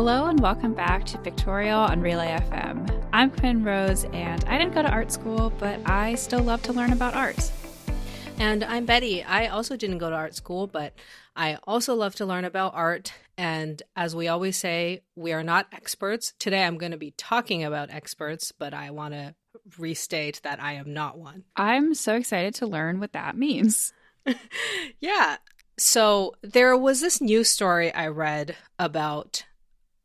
Hello and welcome back to Pictorial on Relay FM. I'm Quinn Rose, and I didn't go to art school, but I still love to learn about art. And I'm Betty. I also didn't go to art school, but I also love to learn about art. And as we always say, we are not experts. Today I'm going to be talking about experts, but I want to restate that I am not one. I'm so excited to learn what that means. Yeah. So there was this news story I read about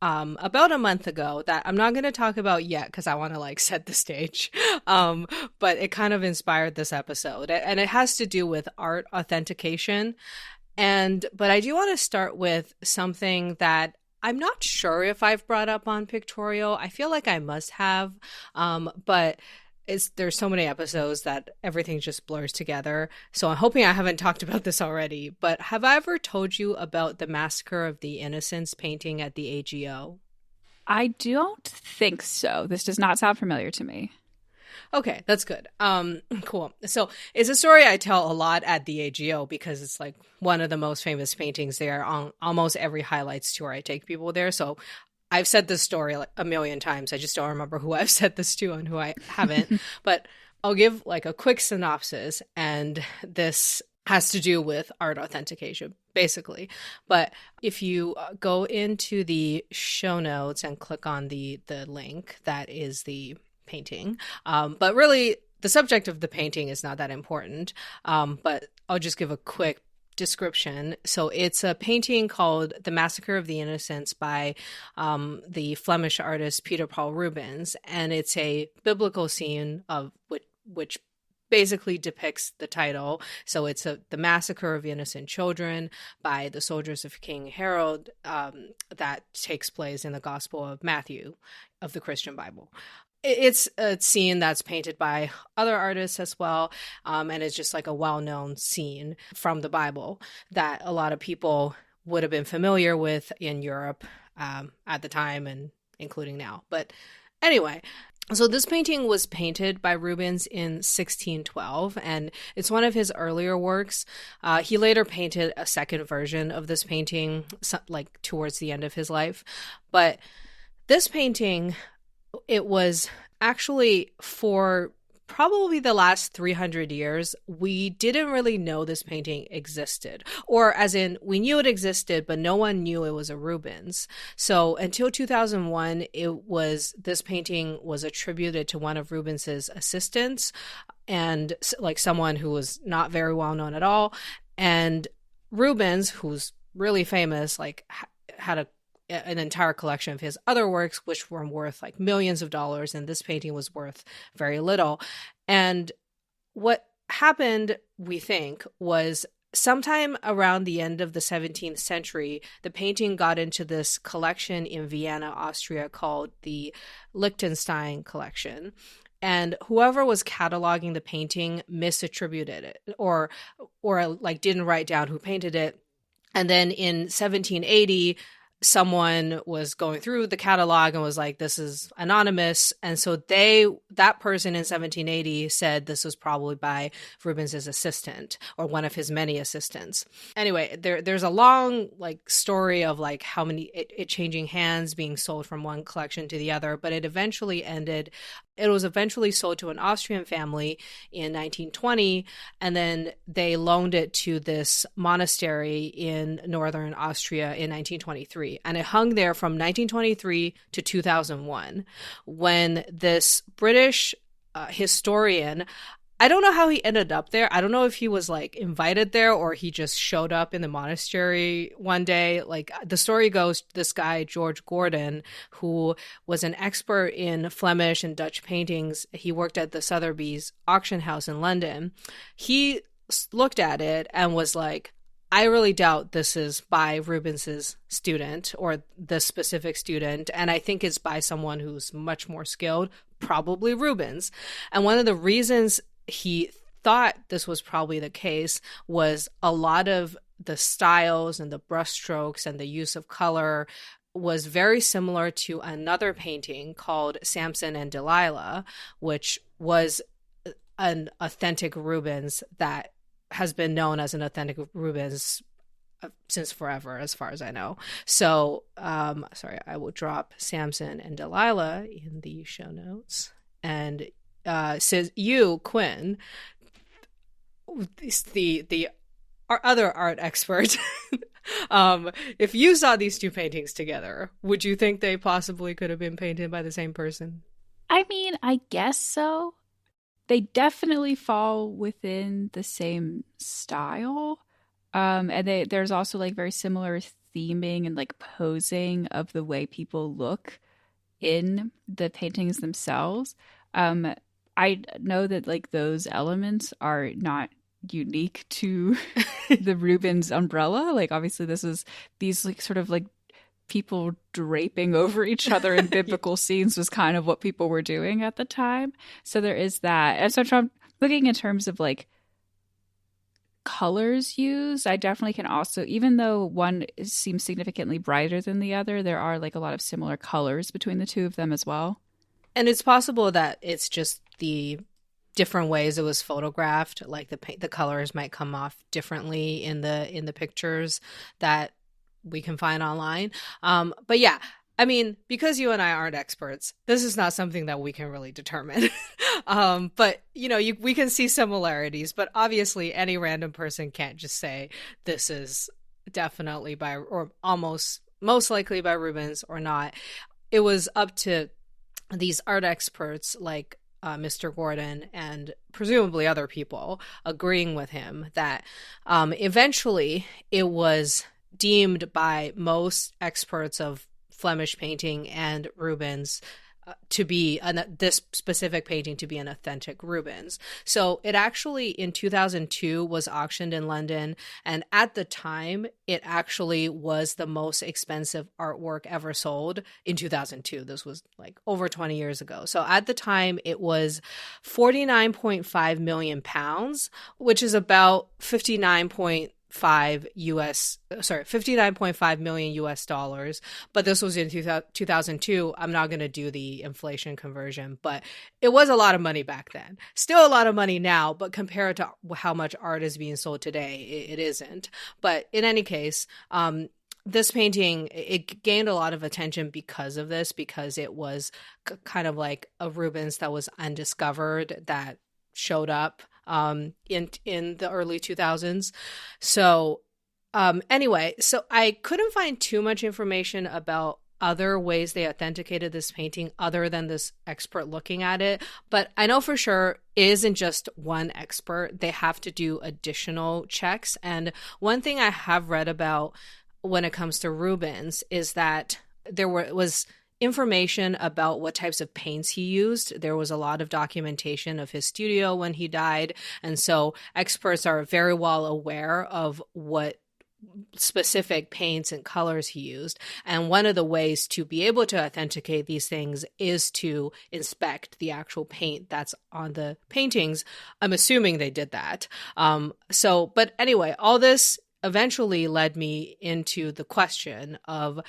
a month ago that I'm not going to talk about yet because I want to set the stage. But it kind of inspired this episode, and it has to do with art authentication. But I do want to start with something that I'm not sure if I've brought up on Pictorial. I feel like I must have, but there's so many episodes that everything just blurs together. So I'm hoping I haven't talked about this already. But have I ever told you about the Massacre of the Innocents painting at the AGO? I don't think so. This does not sound familiar to me. Okay, that's good. Cool. So it's a story I tell a lot at the AGO because it's one of the most famous paintings there. On almost every highlights tour, I take people there. So I've said this story a million times. I just don't remember who I've said this to and who I haven't. But I'll give a quick synopsis, and this has to do with art authentication, basically. But if you go into the show notes and click on the link, that is the painting. But really, the subject of the painting is not that important. But I'll just give a quick description. So it's a painting called The Massacre of the Innocents by the Flemish artist Peter Rubens, and it's a biblical scene of which basically depicts the title. So it's the Massacre of Innocent Children by the soldiers of King Herod that takes place in the Gospel of Matthew of the Christian Bible. It's a scene that's painted by other artists as well, and it's just a well-known scene from the Bible that a lot of people would have been familiar with in Europe at the time and including now. But anyway, so this painting was painted by Rubens in 1612, and it's one of his earlier works. He later painted a second version of this painting, towards the end of his life. But this painting, it was actually for probably the last 300 years, we didn't really know this painting existed. Or as in, we knew it existed, but no one knew it was a Rubens. So until 2001, this painting was attributed to one of Rubens's assistants, and someone who was not very well known at all. And Rubens, who's really famous, had an entire collection of his other works, which were worth millions of dollars, and this painting was worth very little. And what happened, we think, was sometime around the end of the 17th century, the painting got into this collection in Vienna, Austria, called the Liechtenstein collection. And whoever was cataloging the painting misattributed it or didn't write down who painted it. And then in 1780, someone was going through the catalog and was like, this is anonymous. And so that person in 1780 said this was probably by Rubens's assistant or one of his many assistants. Anyway, there's a long story of how many it changing hands, being sold from one collection to the other, but it was eventually sold to an Austrian family in 1920, and then they loaned it to this monastery in northern Austria in 1923. And it hung there from 1923 to 2001, when this British historian, I don't know how he ended up there. I don't know if he was invited there or he just showed up in the monastery one day. The story goes, this guy, George Gordon, who was an expert in Flemish and Dutch paintings, he worked at the Sotheby's auction house in London. He looked at it and was like, I really doubt this is by Rubens's student or the specific student, and I think it's by someone who's much more skilled, probably Rubens. And one of the reasons he thought this was probably the case was a lot of the styles and the brushstrokes and the use of color was very similar to another painting called Samson and Delilah, which was an authentic Rubens that has been known as an authentic Rubens since forever, as far as I know. So, sorry, I will drop Samson and Delilah in the show notes. And says you, Quinn, the our other art expert, if you saw these two paintings together, would you think they possibly could have been painted by the same person? I mean, I guess so. They definitely fall within the same style. And there's also like very similar theming and like posing of the way people look in the paintings themselves. I know that like those elements are not unique to the Rubens umbrella. Like obviously this is these like sort of like people draping over each other in biblical scenes was kind of what people were doing at the time. So there is that. And so I'm looking in terms of like colors used, I definitely can also, even though one seems significantly brighter than the other, there are like a lot of similar colors between the two of them as well. And it's possible that it's just the different ways it was photographed, like the colors might come off differently in the pictures that we can find online. But yeah, I mean, because you and I aren't experts, this is not something that we can really determine. But, you know, we can see similarities, but obviously any random person can't just say this is definitely by, or almost most likely by Rubens or not. It was up to these art experts like Mr. Gordon and presumably other people agreeing with him that eventually it was deemed by most experts of Flemish painting and Rubens to be this specific painting to be an authentic Rubens. So it actually in 2002 was auctioned in London, and at the time it actually was the most expensive artwork ever sold in 2002. This was like over 20 years ago. So at the time it was 49.5 million pounds, which is about 59.5 million US dollars. But this was in 2002. I'm not going to do the inflation conversion, but it was a lot of money back then. Still a lot of money now, but compared to how much art is being sold today, it isn't. But in any case, this painting, it gained a lot of attention because of this, because it was kind of like a Rubens that was undiscovered that showed up in the early 2000s. So anyway, so I couldn't find too much information about other ways they authenticated this painting other than this expert looking at it. But I know for sure it isn't just one expert. They have to do additional checks. And one thing I have read about when it comes to Rubens is that there was information about what types of paints he used. There was a lot of documentation of his studio when he died. And so experts are very well aware of what specific paints and colors he used. And one of the ways to be able to authenticate these things is to inspect the actual paint that's on the paintings. I'm assuming they did that. But anyway, all this eventually led me into the question of,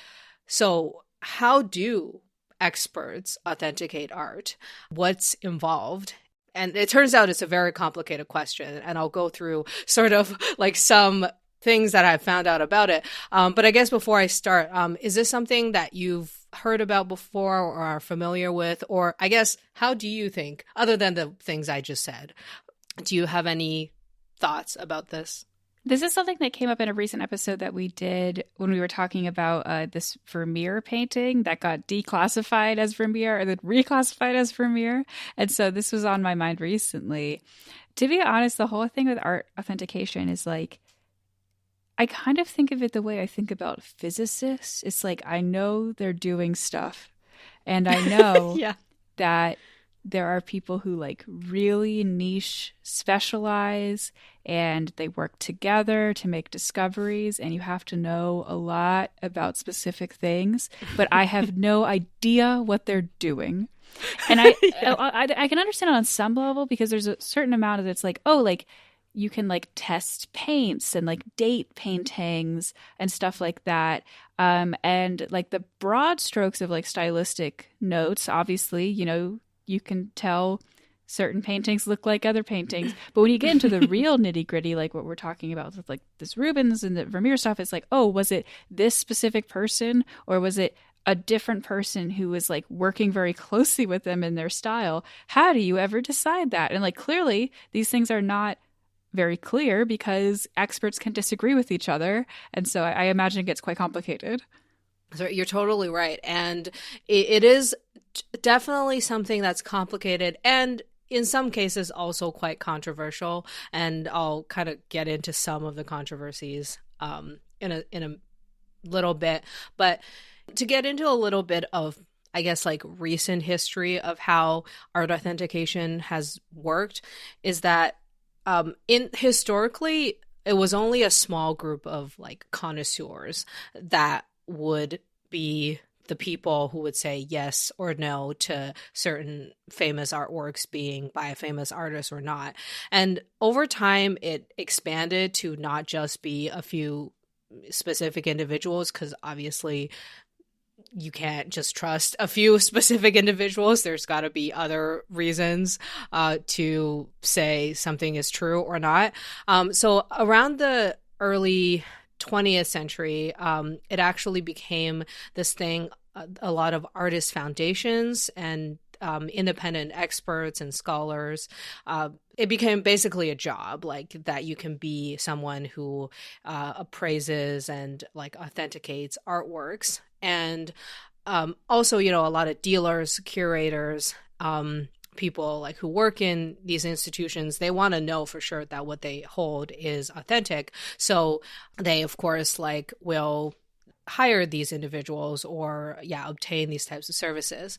so how do experts authenticate art? What's involved? And it turns out it's a very complicated question, and I'll go through sort of like some things that I've found out about it. But I guess before I start, is this something that you've heard about before or are familiar with? Or I guess, how do you think, other than the things I just said, do you have any thoughts about this? This is something that came up in a recent episode that we did when we were talking about this Vermeer painting that got declassified as Vermeer and then reclassified as Vermeer. And so this was on my mind recently. To be honest, the whole thing with art authentication is like, I kind of think of it the way I think about physicists. It's like, I know they're doing stuff, and I know yeah. that there are people who like really niche specialize and they work together to make discoveries, and you have to know a lot about specific things, but I have no idea what they're doing. And I can understand on some level, because there's a certain amount of it's like, oh, like you can like test paints and like date paintings and stuff like that. And like the broad strokes of like stylistic notes, obviously, you know, you can tell certain paintings look like other paintings. But when you get into the real nitty gritty, like what we're talking about with like this Rubens and the Vermeer stuff, it's like, oh, was it this specific person, or was it a different person who was like working very closely with them in their style? How do you ever decide that? And like, clearly these things are not very clear because experts can disagree with each other. And so I imagine it gets quite complicated. So you're totally right. And it is definitely something that's complicated and in some cases also quite controversial. And I'll kind of get into some of the controversies in a little bit. But to get into a little bit of, I guess, like recent history of how art authentication has worked is that historically, it was only a small group of like connoisseurs that would be the people who would say yes or no to certain famous artworks being by a famous artist or not. And over time, it expanded to not just be a few specific individuals, because obviously you can't just trust a few specific individuals. There's got to be other reasons to say something is true or not. So around the early 20th century, it actually became this thing, a lot of artist foundations and independent experts and scholars. It became basically a job, like that you can be someone who appraises and like authenticates artworks. And also, you know, a lot of dealers, curators, people like who work in these institutions, they want to know for sure that what they hold is authentic. So they, of course, like will hire these individuals or obtain these types of services.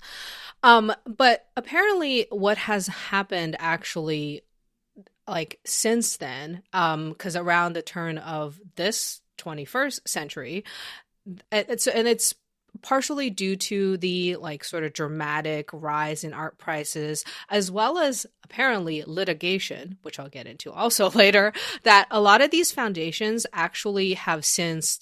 But apparently what has happened actually like since then, because around the turn of this 21st century, it's partially due to the like sort of dramatic rise in art prices, as well as apparently litigation, which I'll get into also later, that a lot of these foundations actually have since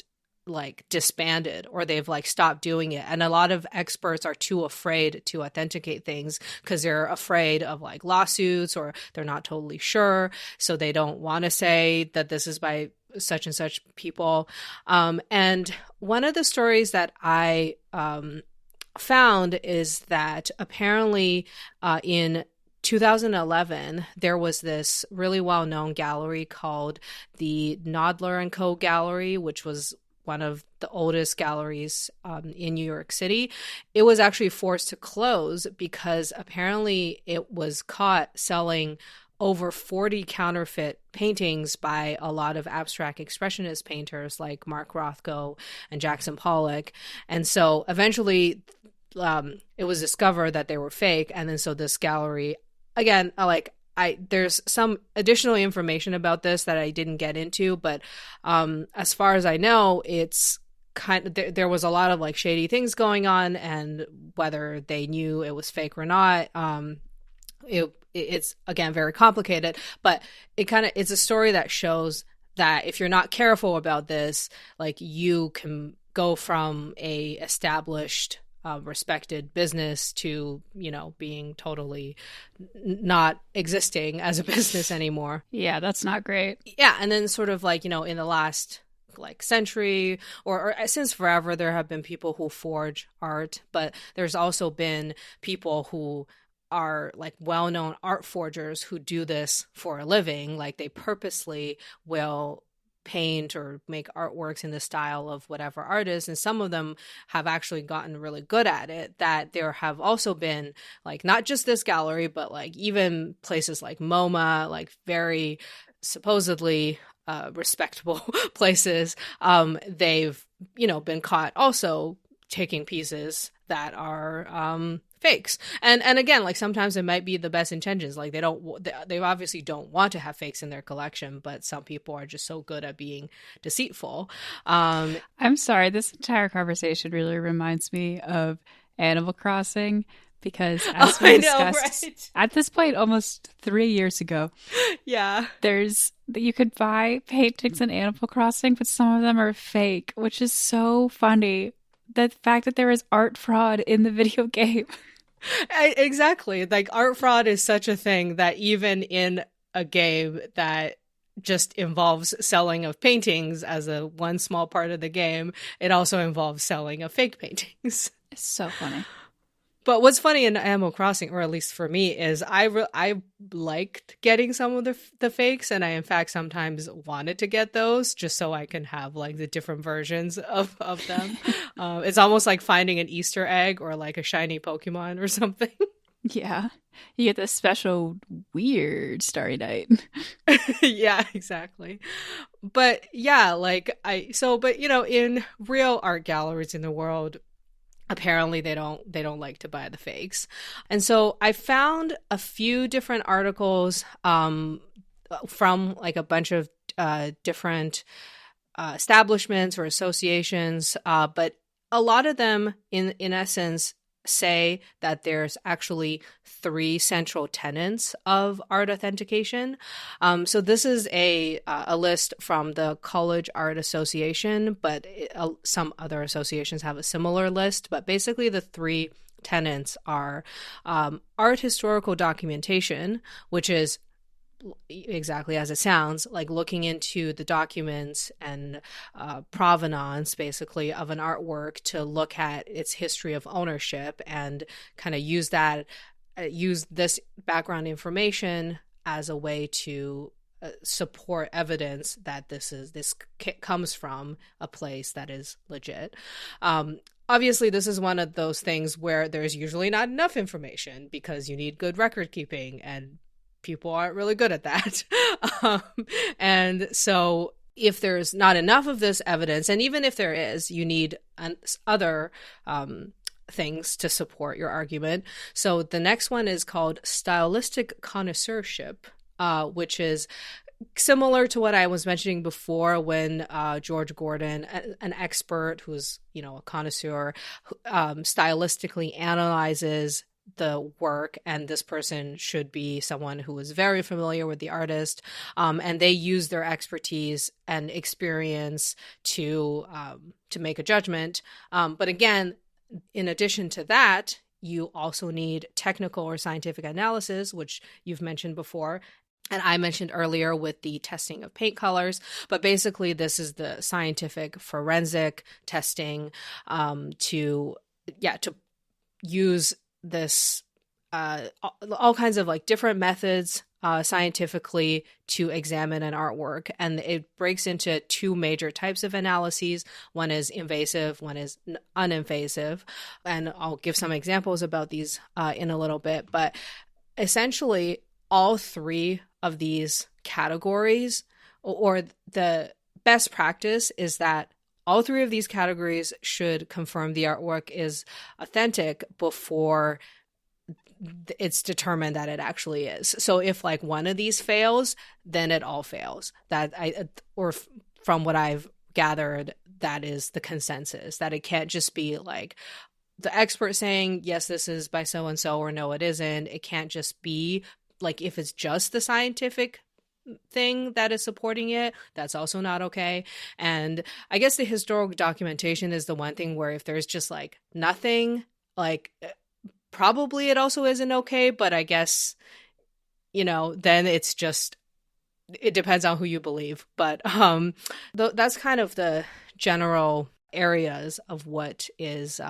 like disbanded or they've like stopped doing it. And a lot of experts are too afraid to authenticate things because they're afraid of like lawsuits or they're not totally sure. So they don't want to say that this is by such and such people. And one of the stories that I found is that apparently in 2011, there was this really well-known gallery called the Nodler and Co. Gallery, which was one of the oldest galleries in New York City. It was actually forced to close because apparently it was caught selling over 40 counterfeit paintings by a lot of abstract expressionist painters like Mark Rothko and Jackson Pollock. And so eventually it was discovered that they were fake. And then so this gallery, again, there's some additional information about this that I didn't get into, but as far as I know, it's kind of there was a lot of like shady things going on, and whether they knew it was fake or not, it's again very complicated. But it's a story that shows that if you're not careful about this, like you can go from a established respected business to, you know, being totally not existing as a business anymore. Yeah, that's not great. Yeah. And then sort of like, you know, in the last like century or since forever, there have been people who forge art, but there's also been people who are like well-known art forgers who do this for a living. Like they purposely will paint or make artworks in the style of whatever artist, and some of them have actually gotten really good at it. That there have also been like not just this gallery, but like even places like MoMA, like very supposedly respectable places, they've, you know, been caught also taking pieces that are fakes. And again, like sometimes it might be the best intentions. Like they obviously don't want to have fakes in their collection, but some people are just so good at being deceitful. I'm sorry, this entire conversation really reminds me of Animal Crossing, because as we discussed at this point almost 3 years ago, you could buy paintings in Animal Crossing, but some of them are fake, which is so funny. The fact that there is art fraud in the video game. Exactly. Like art fraud is such a thing that even in a game that just involves selling of paintings as a one small part of the game, it also involves selling of fake paintings. It's so funny. But what's funny in Animal Crossing, or at least for me, is I liked getting some of the fakes, and I in fact sometimes wanted to get those just so I can have like the different versions of them. It's almost like finding an Easter egg or like a shiny Pokemon or something. Yeah. You get this special weird Starry Night. Yeah, exactly. But yeah, but in real art galleries in the world, apparently they don't like to buy the fakes. And so I found a few different articles from like a bunch of different establishments or associations, but a lot of them in essence say that there's actually three central tenets of art authentication. So this is a list from the College Art Association, but some other associations have a similar list. But basically, the three tenets are art historical documentation, which is exactly as it sounds, like looking into the documents and provenance basically of an artwork to look at its history of ownership and kind of use this background information as a way to support evidence that this comes from a place that is legit. Obviously, this is one of those things where there's usually not enough information because you need good record keeping, and people aren't really good at that. And so if there's not enough of this evidence, and even if there is, you need other things to support your argument. So the next one is called stylistic connoisseurship, which is similar to what I was mentioning before when George Gordon, an expert who's, a connoisseur, stylistically analyzes the work, and this person should be someone who is very familiar with the artist, and they use their expertise and experience to make a judgment. But again, in addition to that, you also need technical or scientific analysis, which you've mentioned before, and I mentioned earlier with the testing of paint colors. But basically, this is the scientific forensic testing to use this all kinds of like different methods scientifically to examine an artwork, and it breaks into two major types of analyses. One is invasive, one is uninvasive, and I'll give some examples about these in a little bit. But essentially, all three of these categories, or the best practice is that all three of these categories should confirm the artwork is authentic before it's determined that it actually is. So if like one of these fails, then it all fails. From what I've gathered, that is the consensus, that it can't just be like the expert saying, yes, this is by so-and-so, or no, it isn't. It can't just be like, if it's just the scientific thing that is supporting it, that's also not okay. And I guess the historical documentation is the one thing where if there's just like nothing, like probably it also isn't okay. But I guess, then it's just, it depends on who you believe. But that's kind of the general areas of what is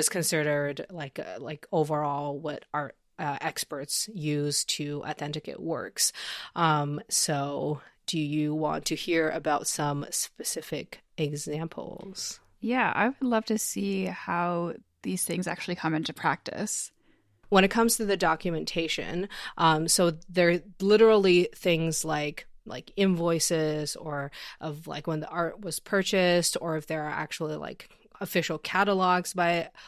considered like overall what art experts use to authenticate works. So do you want to hear about some specific examples? Yeah, I would love to see how these things actually come into practice. When it comes to the documentation, so they're literally things like invoices, or of like when the art was purchased, or if there are actually like official catalogs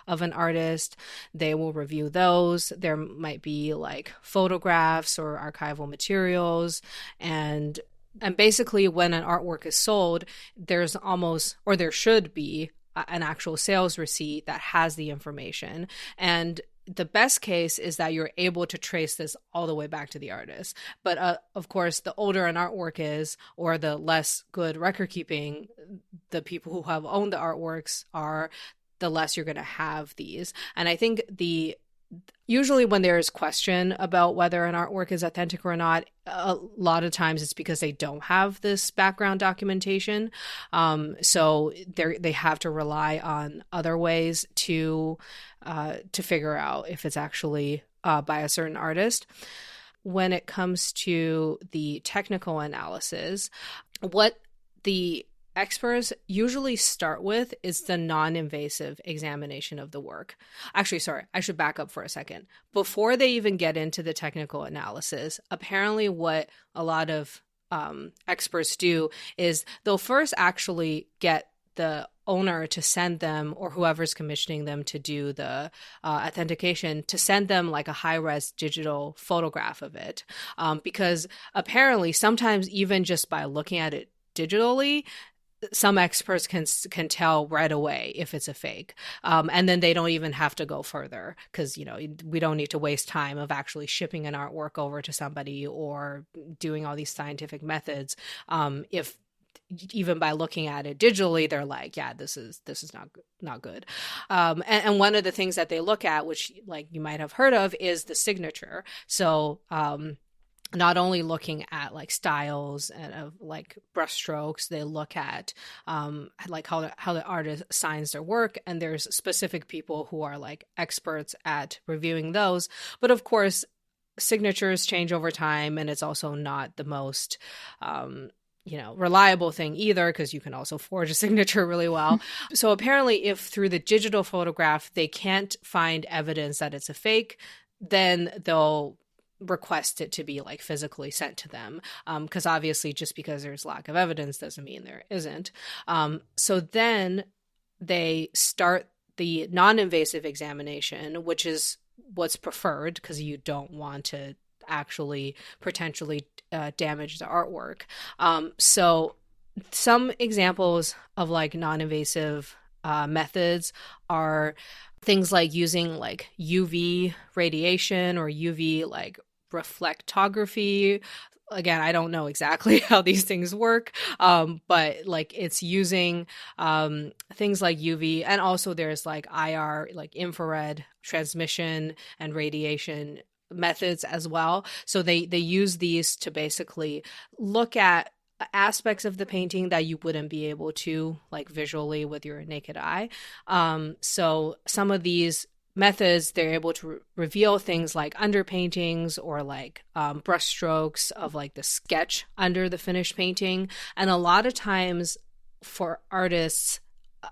of an artist, they will review those. There might be like photographs or archival materials, and basically when an artwork is sold, there should be an actual sales receipt that has the information. And the best case is that you're able to trace this all the way back to the artist. But of course, the older an artwork is, or the less good record keeping the people who have owned the artworks are, the less you're going to have these. And I think usually when there is question about whether an artwork is authentic or not, a lot of times it's because they don't have this background documentation. So they have to rely on other ways to figure out if it's actually by a certain artist. When it comes to the technical analysis, what the experts usually start with is the non-invasive examination of the work. Actually, sorry, I should back up for a second. Before they even get into the technical analysis, apparently what a lot of experts do is they'll first actually get the owner to send them, or whoever's commissioning them to do the authentication, to send them like a high-res digital photograph of it. Because apparently sometimes even just by looking at it digitally, some experts can tell right away if it's a fake. And then they don't even have to go further because, we don't need to waste time of actually shipping an artwork over to somebody or doing all these scientific methods. If even by looking at it digitally, they're like, yeah, this is not good. And one of the things that they look at, which like you might have heard of, is the signature. So, not only looking at like styles and of like brushstrokes, they look at like how the artist signs their work, and there's specific people who are like experts at reviewing those. But of course, signatures change over time, and it's also not the most reliable thing either, because you can also forge a signature really well. So apparently, if through the digital photograph they can't find evidence that it's a fake, then they'll request it to be like physically sent to them, because obviously just because there's lack of evidence doesn't mean there isn't. So then they start the non-invasive examination, which is what's preferred because you don't want to actually potentially damage the artwork. So some examples of like non-invasive methods are things like using like UV radiation or UV like reflectography. Again, I don't know exactly how these things work, but like it's using things like UV, and also there's like IR, like infrared transmission and radiation methods as well. So they use these to basically look at aspects of the painting that you wouldn't be able to like visually with your naked eye. So some of these methods, they're able to reveal things like underpaintings or like brush strokes of like the sketch under the finished painting. And a lot of times for artists,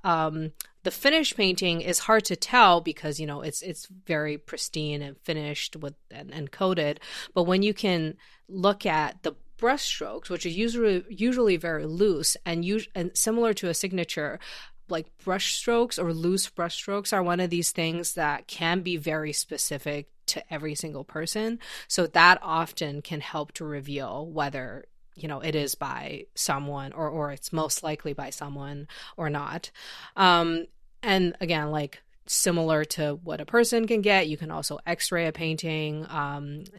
the finished painting is hard to tell because it's very pristine and finished with and coated. But when you can look at the brush strokes, which is usually very loose and similar to a signature, like brush strokes or loose brush strokes are one of these things that can be very specific to every single person. So that often can help to reveal whether it is by someone or it's most likely by someone or not. And again, like similar to what a person can get, you can also x-ray a painting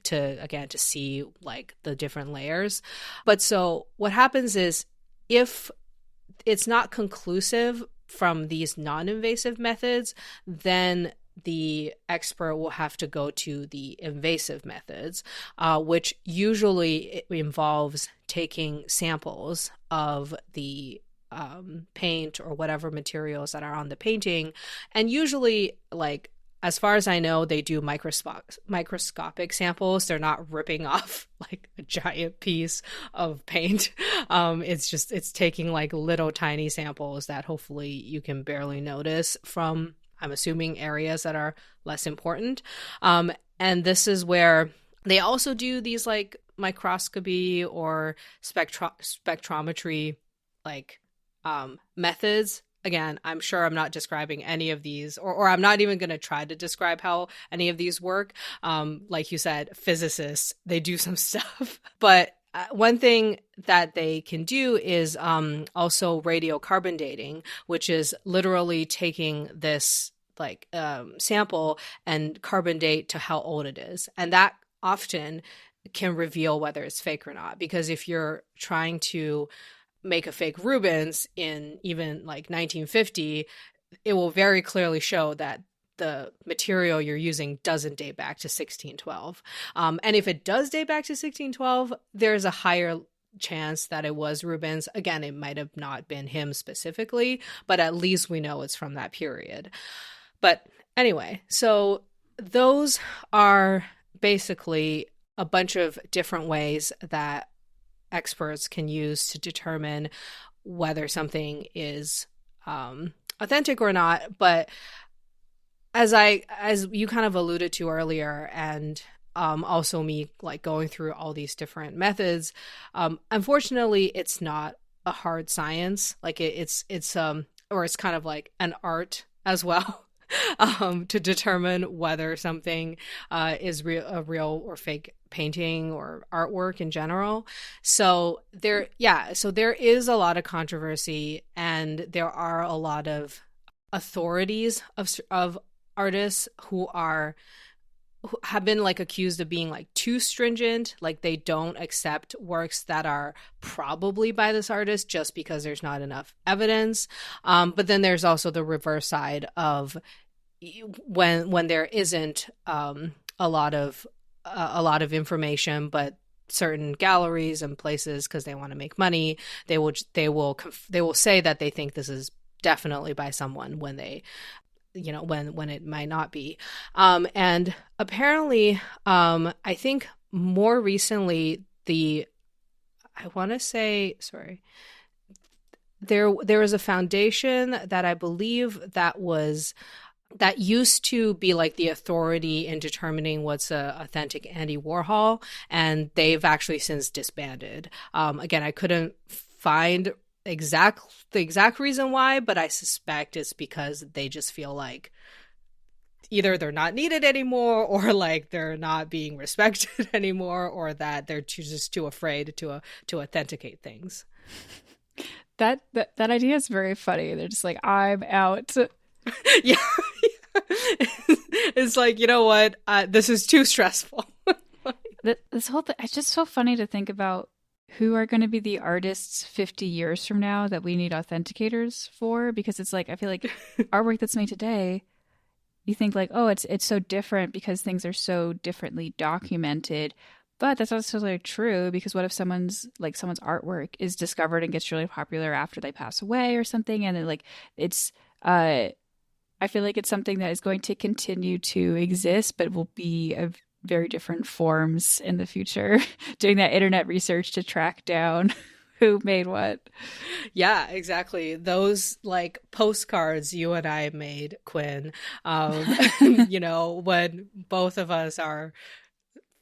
to see like the different layers. But so what happens is if it's not conclusive from these non-invasive methods, then the expert will have to go to the invasive methods, which usually involves taking samples of the paint or whatever materials that are on the painting. And usually, like, as far as I know, they do microscopic samples. They're not ripping off like a giant piece of paint. It's taking like little tiny samples that hopefully you can barely notice from, I'm assuming, areas that are less important. And this is where they also do these like microscopy or spectrometry like methods. Again, I'm sure I'm not describing any of these, or I'm not even going to try to describe how any of these work. Like you said, physicists, they do some stuff. But one thing that they can do is also radiocarbon dating, which is literally taking this like sample and carbon date to how old it is. And that often can reveal whether it's fake or not. Because if you're trying to make a fake Rubens in even like 1950, it will very clearly show that the material you're using doesn't date back to 1612. And if it does date back to 1612, there's a higher chance that it was Rubens. Again, it might have not been him specifically, but at least we know it's from that period. But anyway, so those are basically a bunch of different ways that experts can use to determine whether something is authentic or not. But as you kind of alluded to earlier, and also me like going through all these different methods, unfortunately, it's not a hard science. Like it's or it's kind of like an art as well. To determine whether something is a real or fake painting or artwork in general. So there is a lot of controversy, and there are a lot of authorities of artists who have been like accused of being like too stringent, like they don't accept works that are probably by this artist just because there's not enough evidence. But then there's also the reverse side of when there isn't a lot of information, but certain galleries and places, because they want to make money, they will say that they think this is definitely by someone when they when it might not be. And apparently, I think more recently, there was a foundation that I believe that used to be like the authority in determining what's a authentic Andy Warhol, and they've actually since disbanded. Again, I couldn't find the exact reason why, but I suspect it's because they just feel like either they're not needed anymore, or like they're not being respected anymore, or that they're just too afraid to authenticate things. That idea is very funny. They're just like, I'm out. Yeah. It's like, you know what? This is too stressful. This whole thing, it's just so funny to think about who are going to be the artists 50 years from now that we need authenticators for, because it's like, I feel like artwork that's made today, you think like, oh, it's so different because things are so differently documented. But that's not necessarily true, because what if someone's artwork is discovered and gets really popular after they pass away or something, and then like it's I feel like it's something that is going to continue to exist, but will be of very different forms in the future. Doing that internet research to track down who made what. Yeah, exactly. Those like postcards you and I made, Quinn, when both of us are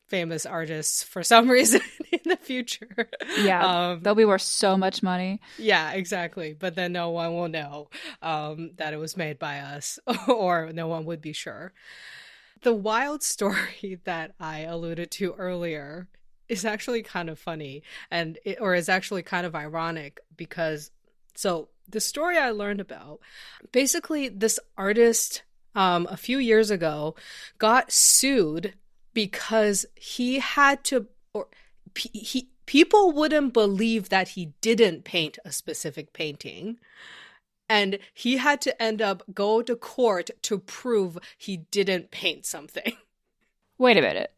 famous artists for some reason in the future. Yeah, they'll be worth so much money. Yeah, exactly. But then no one will know that it was made by us, or no one would be sure. The wild story that I alluded to earlier is actually kind of funny, or is actually kind of ironic, because so the story I learned about, basically this artist a few years ago got sued because he had to, people wouldn't believe that he didn't paint a specific painting. And he had to go to court to prove he didn't paint something. Wait a minute.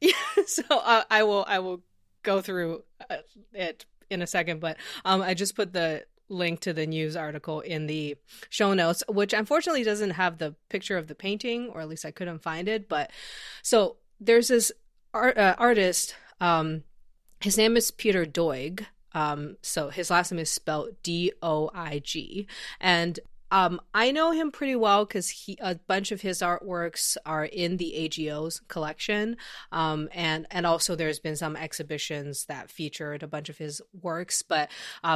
Yeah, so I will go through it in a second, but I just put the link to the news article in the show notes, which unfortunately doesn't have the picture of the painting, or at least I couldn't find it. But so there's this artist. His name is Peter Doig. So his last name is spelled Doig, and I know him pretty well because a bunch of his artworks are in the AGO's collection, and also there's been some exhibitions that featured a bunch of his works. But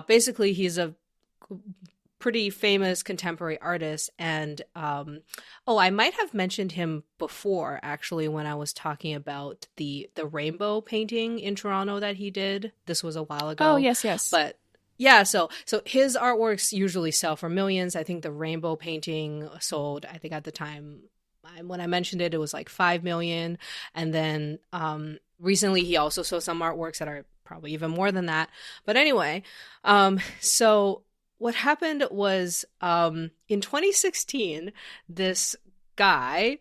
basically, he's a pretty famous contemporary artist, and I might have mentioned him before actually when I was talking about the rainbow painting in Toronto that he did. This was a while ago. Oh yes. But yeah, so his artworks usually sell for millions. I think the rainbow painting sold, I think at the time when I mentioned it, it was like 5 million. And then recently he also sold some artworks that are probably even more than that. But anyway, so what happened was in 2016, this guy,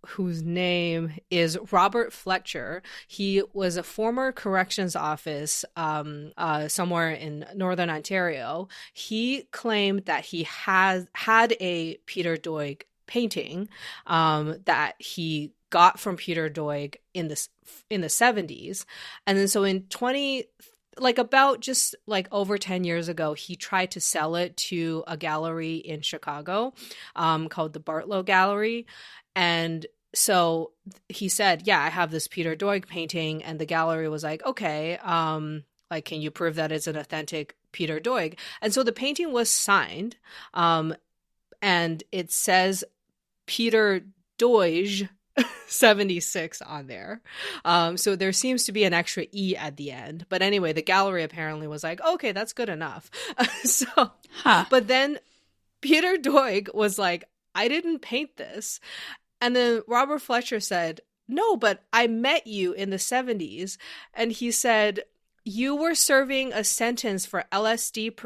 whose name is Robert Fletcher. He was a former corrections office somewhere in Northern Ontario. He claimed that he had a Peter Doig painting that he got from Peter Doig in the 70s. And then so in about just like over 10 years ago, he tried to sell it to a gallery in Chicago called the Bartlow Gallery. And so he said, yeah, I have this Peter Doig painting. And the gallery was like, okay, like, can you prove that it's an authentic Peter Doig? And so the painting was signed, and it says Peter Doig 76 on there. So there seems to be an extra E at the end. But anyway, the gallery apparently was like, okay, that's good enough. But then Peter Doig was like, I didn't paint this. And then Robert Fletcher said, no, but I met you in the 70s. And he said, you were serving a sentence for LSD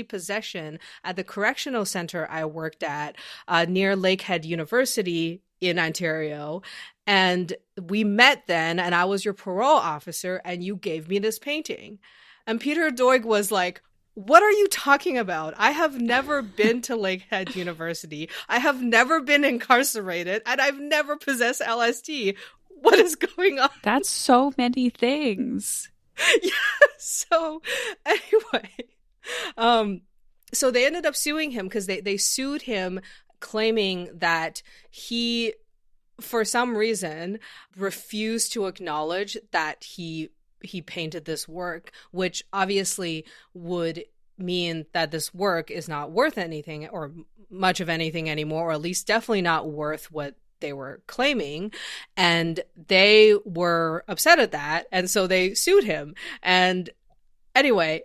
possession at the correctional center I worked at near Lakehead University in Ontario. And we met then, and I was your parole officer, and you gave me this painting. And Peter Doig was like, what are you talking about? I have never been to Lakehead University. I have never been incarcerated, and I've never possessed LSD. What is going on? That's so many things. Yeah. So anyway, so they ended up suing him because they sued him claiming that he, for some reason, refused to acknowledge that he painted this work, which obviously would mean that this work is not worth anything or much of anything anymore, or at least definitely not worth what they were claiming. And they were upset at that, and so they sued him. And anyway,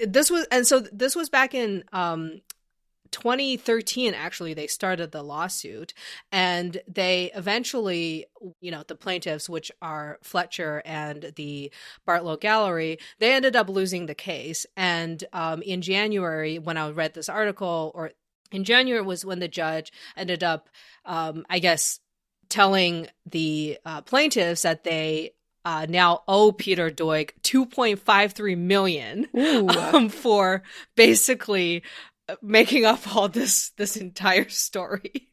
this was back in 2013. Actually, they started the lawsuit, and they eventually, the plaintiffs, which are Fletcher and the Bartlow Gallery, they ended up losing the case. And in January, when I read this article, or in January was when the judge ended up, I guess, telling the plaintiffs that they now owe Peter Doig $2.53 million for basically making up all this entire story.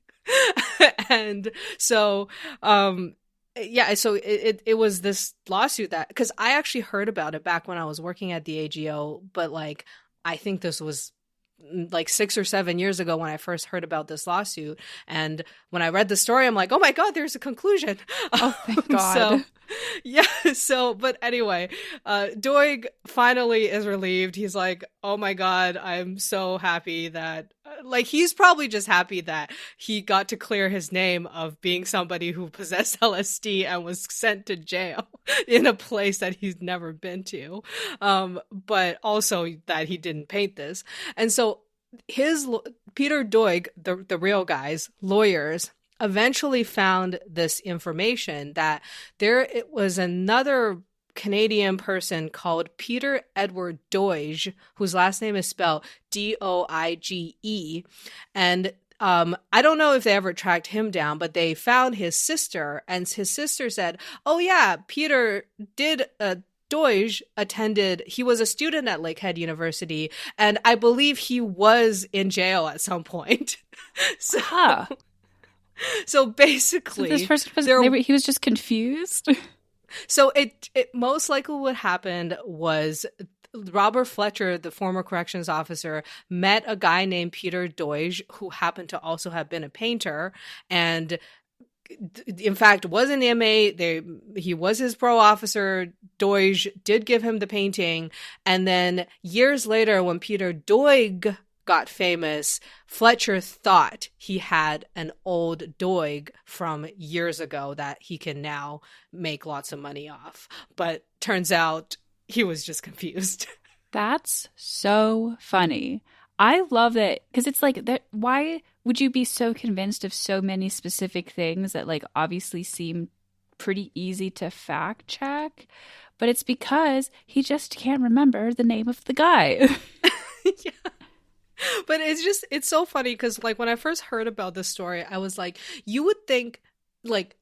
And so, so it was this lawsuit that, because I actually heard about it back when I was working at the AGO, but like, I think this was like 6 or 7 years ago when I first heard about this lawsuit. And when I read the story, I'm like, oh my God, there's a conclusion. Oh, thank God. But anyway, Doig finally is relieved. He's like, oh my God, I'm so happy that, he's probably just happy that he got to clear his name of being somebody who possessed LSD and was sent to jail in a place that he's never been to. But also that he didn't paint this. And so Peter Doig, the real guy's lawyers, eventually found this information that it was another Canadian person called Peter Edward Doig, whose last name is spelled Doige. And I don't know if they ever tracked him down, but they found his sister, and his sister said, oh yeah, Peter Doig he was a student at Lakehead University, and I believe he was in jail at some point. So basically, so this person was he was just confused. So it most likely what happened was Robert Fletcher, the former corrections officer, met a guy named Peter Doig, who happened to also have been a painter, and in fact was an inmate. He was his pro officer. Doig did give him the painting, and then years later, when Peter Doig got famous, Fletcher thought he had an old Doig from years ago that he can now make lots of money off. But turns out he was just confused. That's so funny. I love that, because it's like, why would you be so convinced of so many specific things that like obviously seem pretty easy to fact check? but it's because he just can't remember the name of the guy. Yeah. But it's so funny because, like, when I first heard about this story, I was like, you would think, like,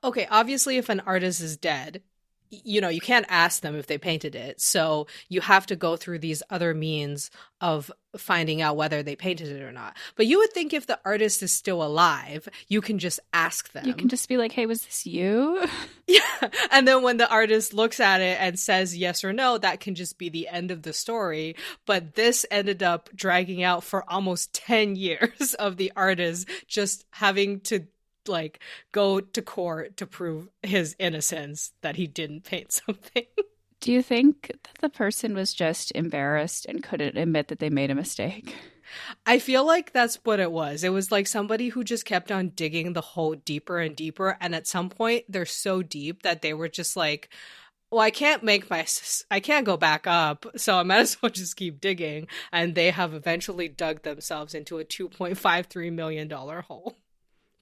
okay, obviously if an artist is dead, you know, you can't ask them if they painted it. So you have to go through these other means of finding out whether they painted it or not. But you would think if the artist is still alive, you can just ask them. You can just be like, hey, was this you? Yeah. And then when the artist looks at it and says yes or no, that can just be the end of the story. But this ended up dragging out for almost 10 years of the artist just having to, like, go to court to prove his innocence that he didn't paint something. Do you think that the person was just embarrassed and couldn't admit that they made a mistake? I feel like that's what it was. It was like somebody who just kept on digging the hole deeper and deeper. And at some point, they're so deep that they were just like, well, I can't go back up, so I might as well just keep digging. And they have eventually dug themselves into a $2.53 million hole.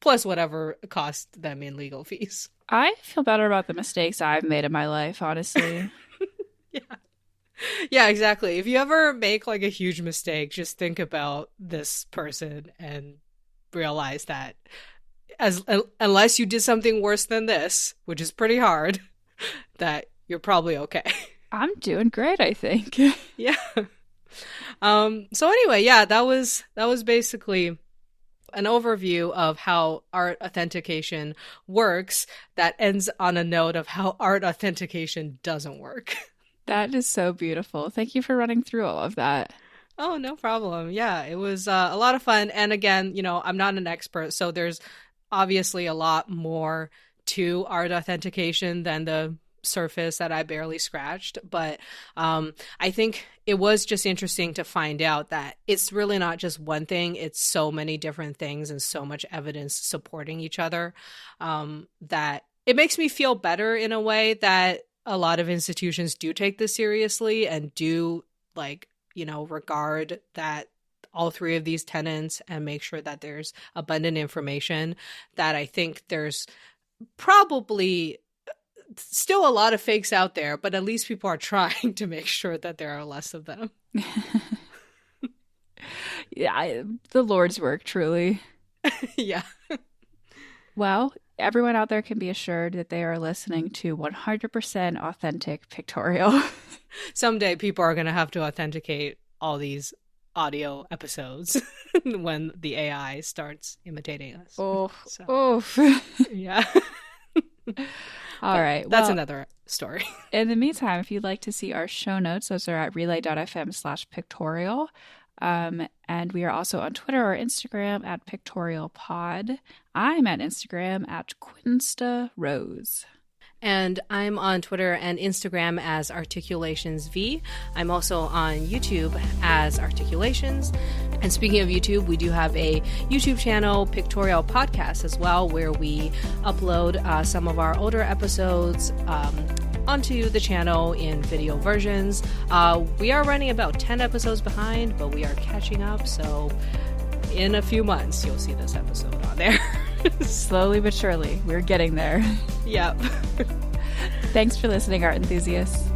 Plus whatever it cost them in legal fees. I feel better about the mistakes I've made in my life, honestly. Yeah. Yeah, exactly. If you ever make like a huge mistake, just think about this person and realize that unless you did something worse than this, which is pretty hard, that you're probably okay. I'm doing great, I think. Yeah. So anyway, yeah, that was basically an overview of how art authentication works that ends on a note of how art authentication doesn't work. That is so beautiful. Thank you for running through all of that. Oh, no problem. Yeah, it was a lot of fun. And again, you know, I'm not an expert, so there's obviously a lot more to art authentication than the surface that I barely scratched. But I think it was just interesting to find out that it's really not just one thing. It's so many different things and so much evidence supporting each other that it makes me feel better in a way that a lot of institutions do take this seriously and do, like, you know, regard that all three of these tenets and make sure that there's abundant information. That I think there's probably still a lot of fakes out there, but at least people are trying to make sure that there are less of them. Yeah, the Lord's work, truly. Yeah. Well, everyone out there can be assured that they are listening to 100% authentic Pictorial. Someday people are going to have to authenticate all these audio episodes when the AI starts imitating us. Oh, so, oh. Yeah. All right. That's another story. In the meantime, if you'd like to see our show notes, those are at relay.fm/pictorial. And we are also on Twitter or Instagram at PictorialPod. I'm at Instagram at QuinstaRose. And I'm on Twitter and Instagram as Articulations_V. I'm also on YouTube as Articulations. And speaking of YouTube, we do have a YouTube channel, Pictorial Podcast, as well, where we upload some of our older episodes onto the channel in video versions. We are running about 10 episodes behind, but we are catching up. So in a few months, you'll see this episode on there. Slowly but surely, we're getting there. Yep. Thanks for listening, art enthusiasts.